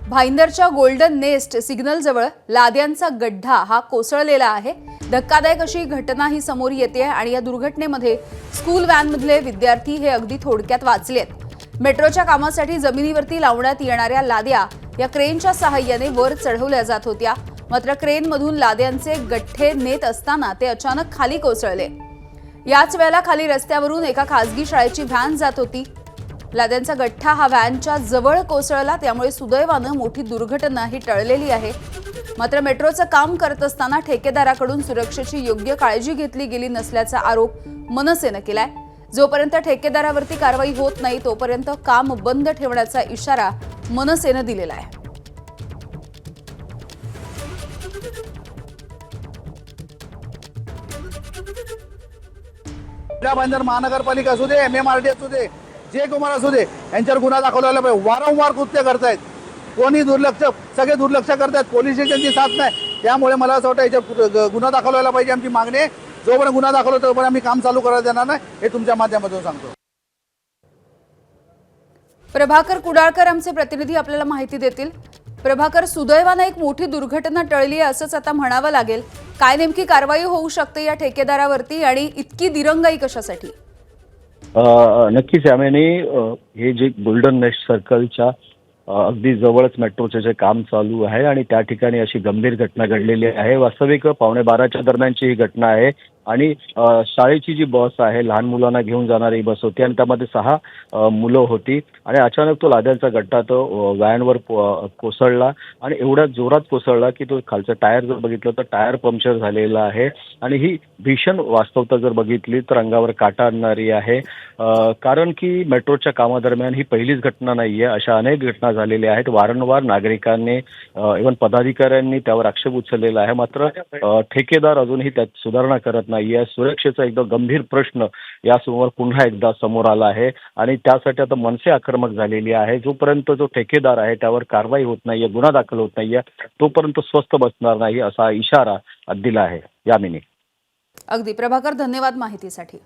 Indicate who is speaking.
Speaker 1: भाईंदरच्या golden nest signal जवळ लाद्यांचा गड्ढा हा कोसळलेला आहे। धक्कादायक अशी घटना ही समोर येते आणि या दुर्घटनेमध्ये स्कूल व्हॅनमधले विद्यार्थी हे अगदी थोडक्यात वाचलेत। मेट्रोच्या कामासाठी जमिनीवरती लावण्यात येणाऱ्या लाद्या या क्रेनच्या सहाय्याने वर चढवल्या जात होत्या, मात्र क्रेनमधून लाद्यांचे गठ्ठे नेत असताना ते अचानक खाली कोसळले। याच वेळेला खाली रस्त्यावरून एका खासगी शाळेची व्हॅन जात होती। लाद्यांचा गठ्ठा हा व्हॅनच्या जवळ कोसळला, त्यामुळे सुदैवानं मोठी दुर्घटना ही टळलेली आहे। मात्र मेट्रोचं काम करत असताना ठेकेदाराकडून सुरक्षेची योग्य काळजी घेतली गेली नसल्याचा आरोप मनसेनं केलाय। जोपर्यंत ठेकेदारावरती कारवाई होत नाही तोपर्यंत काम बंद ठेवण्याचा इशारा मनसेनं दिलेला आहे।
Speaker 2: भाईंदर महानगरपालिका असू दे, MMRD असू दे, जे कुमार असू दे, यांच्यावर गुन्हा दाखवलेला पाहिजे। वारंवार कृत्य करतायत, कोणी दुर्लक्ष, सगळे दुर्लक्ष करतायत, पोलीस स्टेशनची साथ नाही। त्यामुळे मला असं वाटतं याच्यावर गुन्हा दाखवलेला पाहिजे। आमची मागणी आहे, जोपर्यंत गुन्हा दाखवला तोपर्यंत आम्ही काम चालू करायला देणार नाही, हे तुमच्या माध्यमातून सांगतो।
Speaker 1: प्रभाकर कुडाळकर आमचे प्रतिनिधी आपल्याला माहिती देतील। प्रभाकर, सुदैवानं एक मोठी दुर्घटना टळली आहे असंच आता म्हणावं लागेल। काय नेमकी कारवाई होऊ शकते या ठेकेदारावरती आणि इतकी दिरंगाई कशासाठी?
Speaker 3: नक्कीच यामिनी, हे जे गोल्डन नेस्ट सर्कलच्या अगदी जवळच मेट्रोचे जे काम चालू आहे आणि त्या ठिकाणी अशी गंभीर घटना घडलेली आहे। वास्तविक 11:15च्या दरम्यानची ही घटना आहे आणि शाळेची जी बस आहे, लहान मुलांना घेऊन जाणारी बस होती आणि त्यामध्ये 6 मुलं होती आणि अचानक तो लाद्यांचा गड्ढा तो व्हॅनवर कोसळला आणि एवढ्या जोरात कोसळला की तो खालचं टायर जर बघितलं तर टायर पंक्चर झालेला आहे आणि ही भीषण वास्तवता जर बघितली तर अंगावर काटा आणणारी आहे। कारण की मेट्रोच्या कामादरम्यान ही पहिलीच घटना नाही आहे, अशा अनेक घटना झालेल्या आहेत। वारंवार नागरिकांनी इव्हन पदाधिकाऱ्यांनी त्यावर आक्षेप उचललेला आहे, मात्र ठेकेदार अजूनही त्यात सुधारणा करत नाहीये। सुरक्षेचा एकदम गंभीर प्रश्न यासमोर पुन्हा एकदा समोर आला आहे आणि त्यासाठी आता मनसे आक्रमक झालेली आहे। जोपर्यंत जो ठेकेदार आहे त्यावर कारवाई होत नाहीये, गुन्हा दाखल होत नाहीये, तोपर्यंत स्वस्थ बसणार नाही असा इशारा दिला आहे। यामिनी,
Speaker 1: अगदी प्रभाकर, धन्यवाद माहितीसाठी।